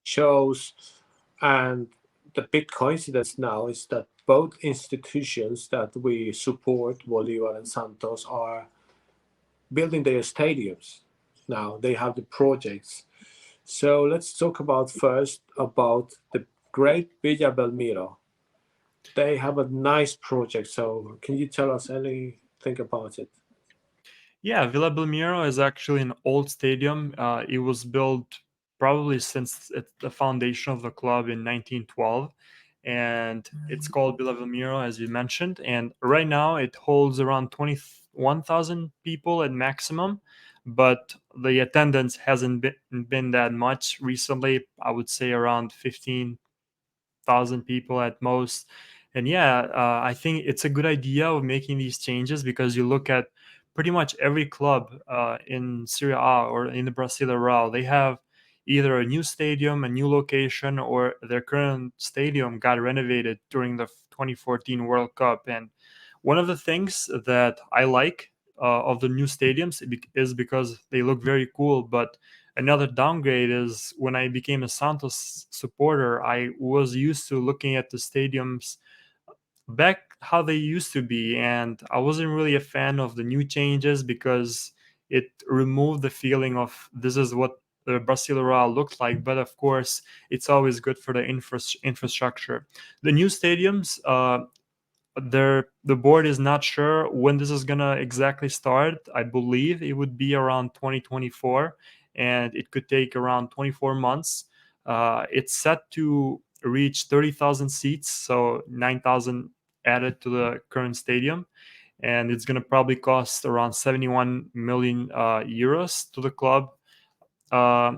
shows. And the big coincidence now is that both institutions that we support, Bolivar and Santos, are building their stadiums now. They have the projects. So let's talk about first about the great Villa Belmiro. They have a nice project. So can you tell us anything about it? Yeah, Villa Belmiro is actually an old stadium. It was built probably since the foundation of the club in 1912, and it's called Villa Belmiro, as you mentioned. And right now, it holds around 21,000 people at maximum, but the attendance hasn't been that much recently. I would say around 15,000 people at most. And yeah, I think it's a good idea of making these changes because you look at pretty much every club in Serie A or in the Brasileirão, they have either a new stadium, a new location, or their current stadium got renovated during the 2014 World Cup. And one of the things that I like of the new stadiums is because they look very cool, but another downgrade is when I became a Santos supporter, I was used to looking at the stadiums back how they used to be, and I wasn't really a fan of the new changes because it removed the feeling of this is what the Brasileirão looked like. But of course, it's always good for the infrastructure. The new stadiums, the board is not sure when this is gonna exactly start. I believe it would be around 2024, and it could take around 24 months. It's set to reach 30,000 seats, so 9,000 added to the current stadium, and it's gonna probably cost around 71 million euros to the club. Uh,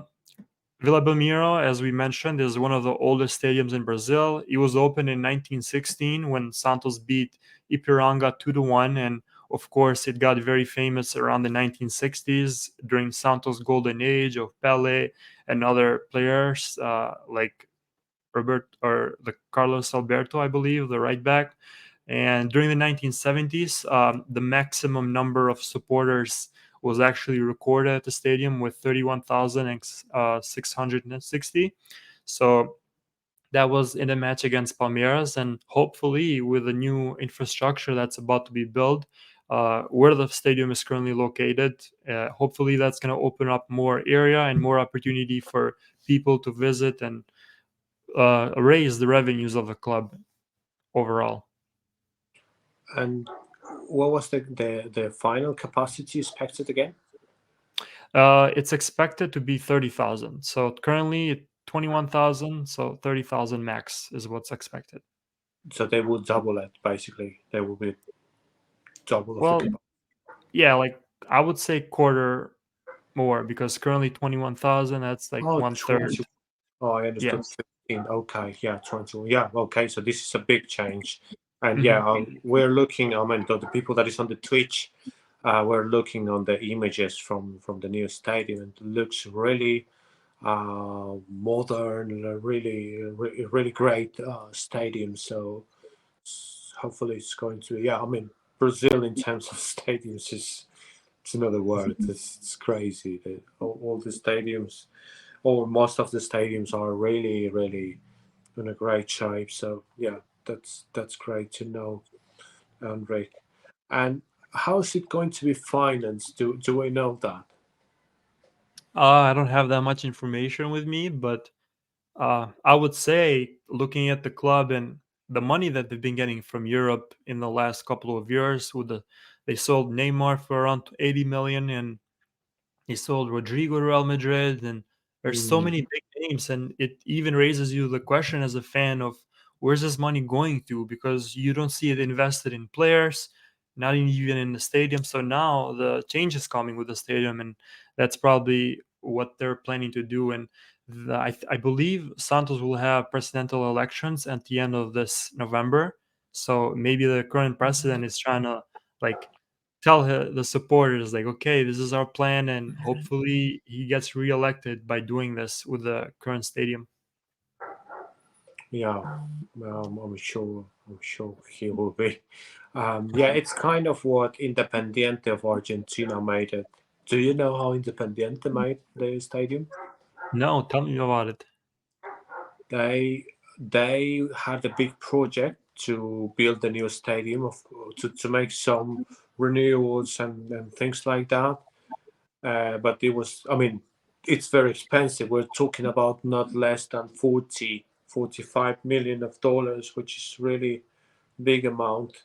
Vila Belmiro, as we mentioned, is one of the oldest stadiums in Brazil. It was opened in 1916 when Santos beat Ipiranga 2-1, and of course, it got very famous around the 1960s during Santos' golden age of Pelé and other players like Robert or the Carlos Alberto, I believe, the right back. And during the 1970s, the maximum number of supporters was actually recorded at the stadium with 31,660. So that was in a match against Palmeiras, and hopefully, with the new infrastructure that's about to be built, where the stadium is currently located, hopefully that's going to open up more area and more opportunity for people to visit and raise the revenues of the club overall. And what was the final capacity expected again? It's expected to be 30,000. So currently 21,000, so 30,000 max is what's expected. So they will double it basically. They will be double of the Well, capacity. yeah, like I would say quarter more because currently 21,000, that's like Oh, one third. 20. Oh, I understood Yes. 15. Okay, yeah, 20. Yeah, okay. So this is a big change. And yeah, Hmm. we're looking, I mean, the people that is on the Twitch, we're looking on the images from the new stadium, and it looks really modern, really great stadium. So hopefully it's going to, yeah, I mean, Brazil in terms of stadiums is it's another world. It's crazy. All the stadiums, or most of the stadiums, are really in a great shape. So yeah, that's great to know, Andre. And how is it going to be financed? Do we know that? I don't have that much information with me, but I would say looking at the club and the money that they've been getting from Europe in the last couple of years, they sold Neymar for around 80 million, and he sold Rodrigo to Real Madrid, and there's so Mm, many big names, and it even raises you the question as a fan of where's this money going to because you don't see it invested in players, not even in the stadium. So now the change is coming with the stadium, and that's probably what they're planning to do. And I believe Santos will have presidential elections at the end of this November. So maybe the current president is trying to like tell the supporters like okay, this is our plan, and hopefully he gets reelected by doing this with the current stadium. yeah, I'm sure he will be. Yeah, it's kind of what Independiente of Argentina made it. Do you know how Independiente made the stadium? No, tell me about it. They they had a big project to build a new stadium to make some renewals and things like that. But it was, I mean, it's very expensive. We're talking about not less than 45 million of dollars, which is really big amount.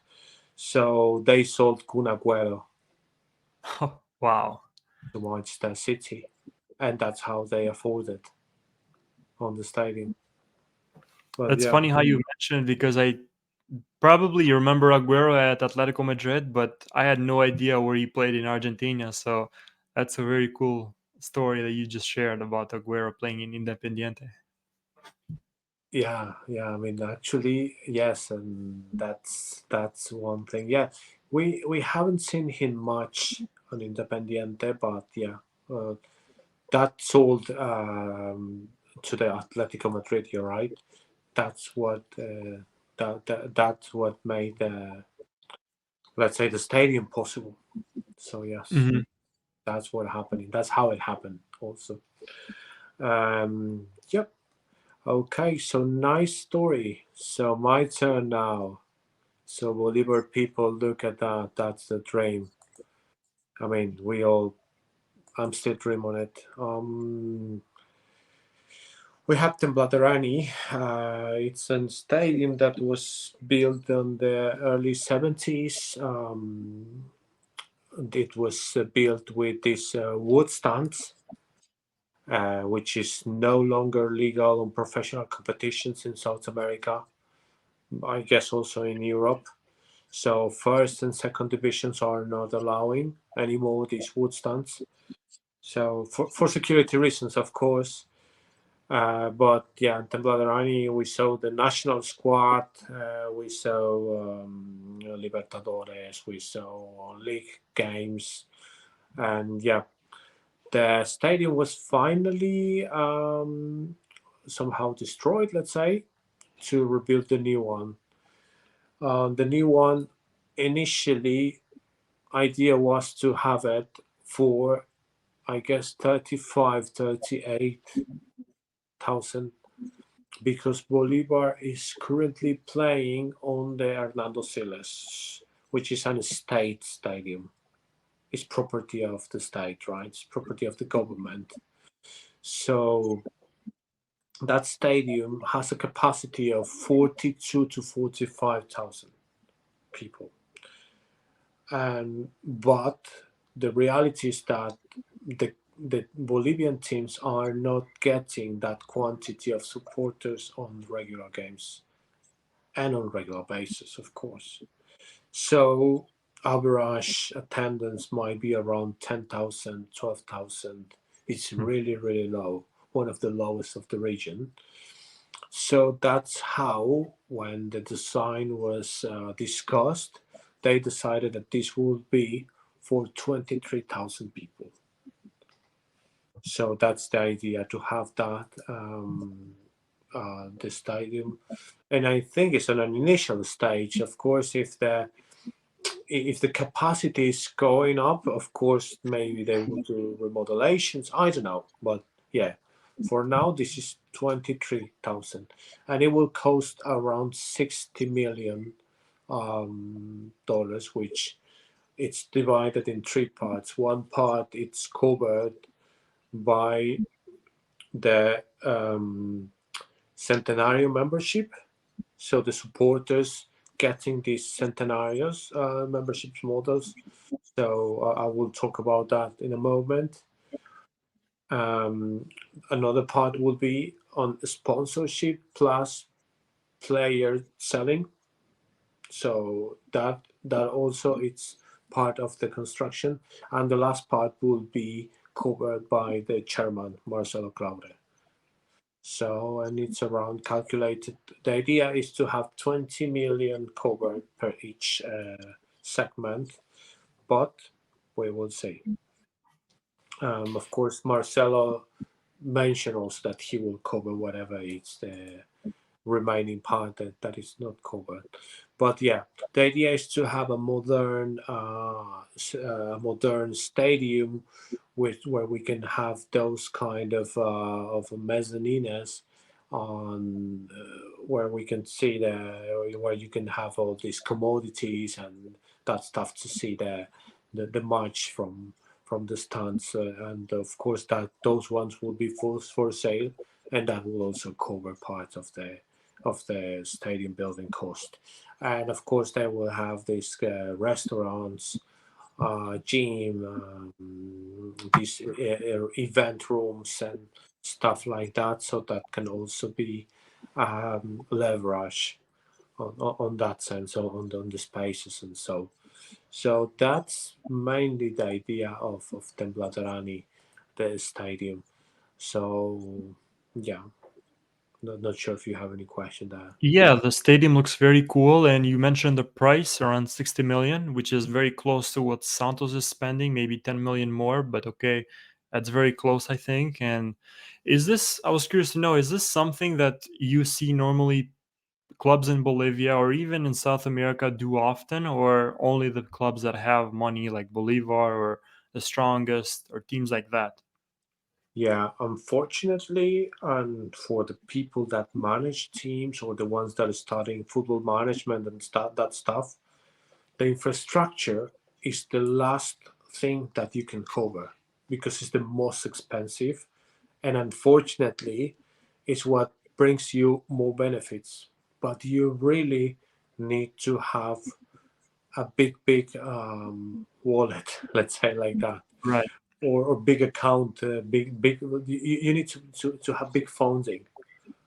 So they sold Kun Agüero Wow. to Manchester City, and that's how they afforded on the stadium. But That's yeah, funny how you mentioned it because I probably remember Aguero at Atletico Madrid, but I had no idea where he played in Argentina. So that's a very cool story that you just shared about Aguero playing in Independiente. yeah. I mean, actually, yes, and that's one thing. Yeah, we haven't seen him much on Independiente, but yeah, uh, that sold to the Atletico Madrid. You're right. That's what that's what made let's say the stadium possible. So yes, Hmm. that's what happening. That's how it happened. Also, yep. Okay, so nice story. So my turn now. So Bolivar people, look at that. That's the dream. I mean, we all. I'm still dreaming on it. We have Tembladerani. It's a stadium that was built in the early 70s. It was built with these wood stands, which is no longer legal on professional competitions in South America. I guess also in Europe. So first and second divisions are not allowing anymore these wood stands. So for security reasons, of course. But yeah, Templarani, we saw the national squad, we saw Libertadores, we saw league games, and yeah, the stadium was finally somehow destroyed, let's say, to rebuild the new one. The new one initially idea was to have it for I guess 35, 38,000 because Bolivar is currently playing on the Hernando Siles, which is an state stadium. It's property of the state, right? It's property of the government. So that stadium has a capacity of 42 to 45,000 people. And but the reality is that the Bolivian teams are not getting that quantity of supporters on regular games and on regular basis, of course. So average attendance might be around 10,000, 12,000. It's really, really low, one of the lowest of the region. So that's how, when the design was discussed, they decided that this would be for 23,000 people. So that's the idea, to have that the stadium, and I think it's on an initial stage. Of course, if the capacity is going up, of course, maybe they will do remodelations. I don't know, but yeah, for now this is 23,000, and it will cost around 60 million dollars, which it's divided in three parts. One part it's covered by the Centenario membership, so the supporters getting these Centenarios membership models. So I will talk about that in a moment. Um, Another part will be on sponsorship plus player selling. So that also it's part of the construction, and the last part will be covered by the chairman Marcelo Claure. So, and it's around calculated. The idea is to have 20 million covered per each segment, but we will see. Of course, Marcelo mentioned also that he will cover whatever it's remaining part that is not covered. But yeah, the idea is to have a modern stadium where we can have those kind of mezzanines on where we can see where you can have all these commodities and that stuff to see the match from the stands, and of course that those ones will be for sale, and that will also cover part of the stadium building cost. And of course, they will have these restaurants, gym, these event rooms and stuff like that. So that can also be leverage on that sense, on the spaces and so. So that's mainly the idea of Templaterani, the stadium. So yeah, not sure if you have any question there. Yeah, the stadium looks very cool, and you mentioned the price around 60 million, which is very close to what Santos is spending, maybe 10 million more, but okay, that's very close, I think. And is this, I was curious to know, is this something that you see normally clubs in Bolivia or even in South America do often, or only the clubs that have money like Bolivar or the strongest or teams like that? Yeah, unfortunately, and for the people that manage teams or the ones that are studying football management and that stuff, the infrastructure is the last thing that you can cover because it's the most expensive, and unfortunately, it's what brings you more benefits. But you really need to have a big wallet, let's say like that, Right. or big account, big. You need to have big funding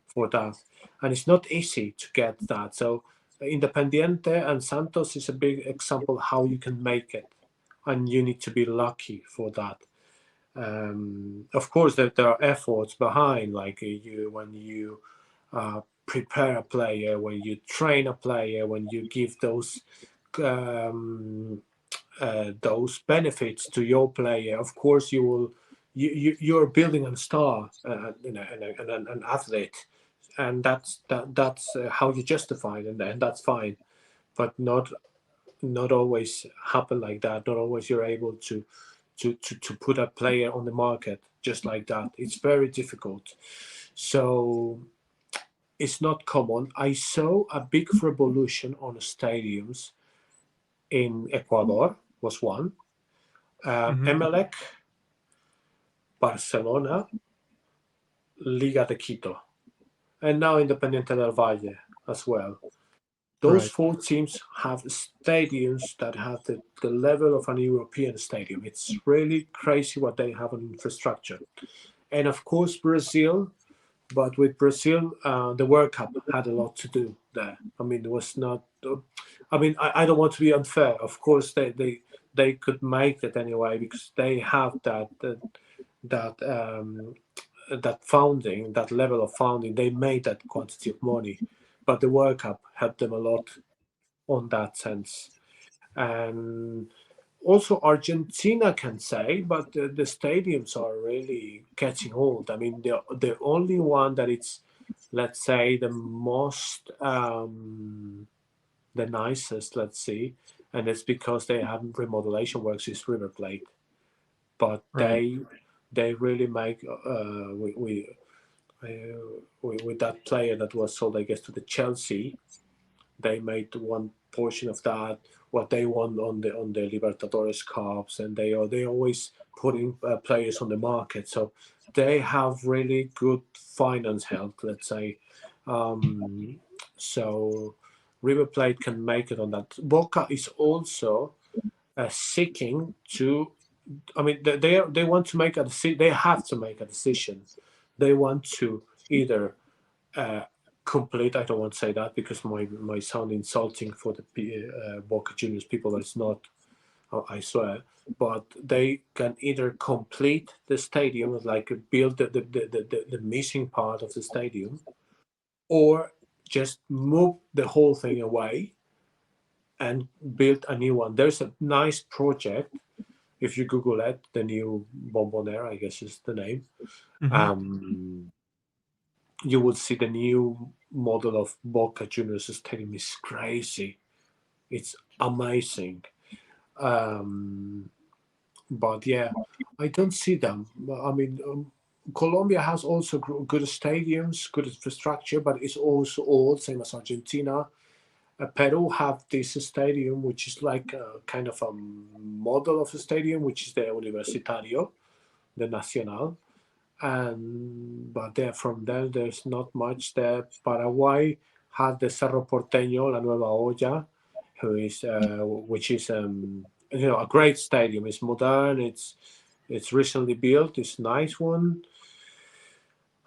for that, and it's not easy to get that. So Independiente and Santos is a big example how you can make it, and you need to be lucky for that. Of course, there are efforts behind, like you when you prepare a player, when you train a player, when you give um, those benefits to your player. Of course, you will. You're building a star, an athlete, and that's how you justify it, and that's fine. But not always happen like that. Not always you're able to put a player on the market just like that. It's very difficult. So it's not common. I saw a big revolution on stadiums in Ecuador was one. Hmm. Emelec, Barcelona, Liga de Quito, and now Independiente del Valle as well. Those Right. four teams have stadiums that have the level of an European stadium. It's really crazy what they have on infrastructure. And of course, Brazil, but with Brazil, the World Cup had a lot to do there. I mean, it was not. I mean, I don't want to be unfair. Of course, they could make it anyway because they have that that founding, that level of founding. They made that quantity of money, but the World Cup helped them a lot on that sense. And also Argentina can say, but the stadiums are really catching hold. I mean, the only one that it's, let's say, the most the nicest, let's see, and it's because they have remodelation works is River Plate, but Right. they really make with that player that was sold, I guess, to the Chelsea. They made one portion of that what they won on the Libertadores cups, and they always putting players on the market, so they have really good finance health, let's say. Um, so River Plate can make it on that. Boca is also seeking to. I mean, they want to make a decision. They have to make a decision. They want to either uh, complete. I don't want to say that because my sound insulting for the Boca Juniors people. It's not. I swear. But they can either complete the stadium, like build the missing part of the stadium, or just move the whole thing away and build a new one. There's a nice project. If you Google it, the new Bombonera, I guess is the name. Hmm. Um, you will see the new. model of Boca Juniors Stadium is crazy. It's amazing. Um, but yeah, I don't see them. I mean, Colombia has also good stadiums, good infrastructure, but it's also old, same as Argentina. Peru have this stadium, which is like a, kind of a model of a stadium, which is the Universitario, the Nacional. And but there from there, there's not much there. Paraguay had the Cerro Porteño, La Nueva Olla, who is which is a great stadium. It's modern. It's recently built. It's a nice one.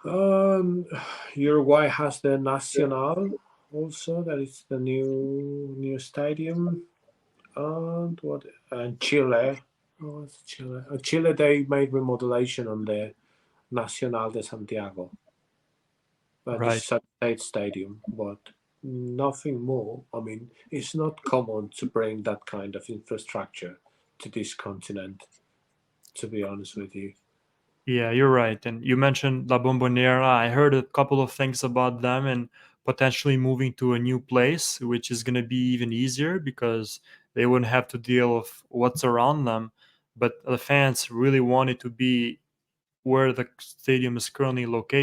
Um, Uruguay has the Nacional also. That is the new stadium. And what? And Chile. Oh, it's Chile. Chile, they made remodelation on the Nacional de Santiago. This Right. is a state stadium, but nothing more. I mean, it's not common to bring that kind of infrastructure to this continent, to be honest with you. Yeah, you're right. And you mentioned La Bombonera. I heard a couple of things about them and potentially moving to a new place, which is going to be even easier because they wouldn't have to deal with what's around them. But the fans really want it to be where the stadium is currently located.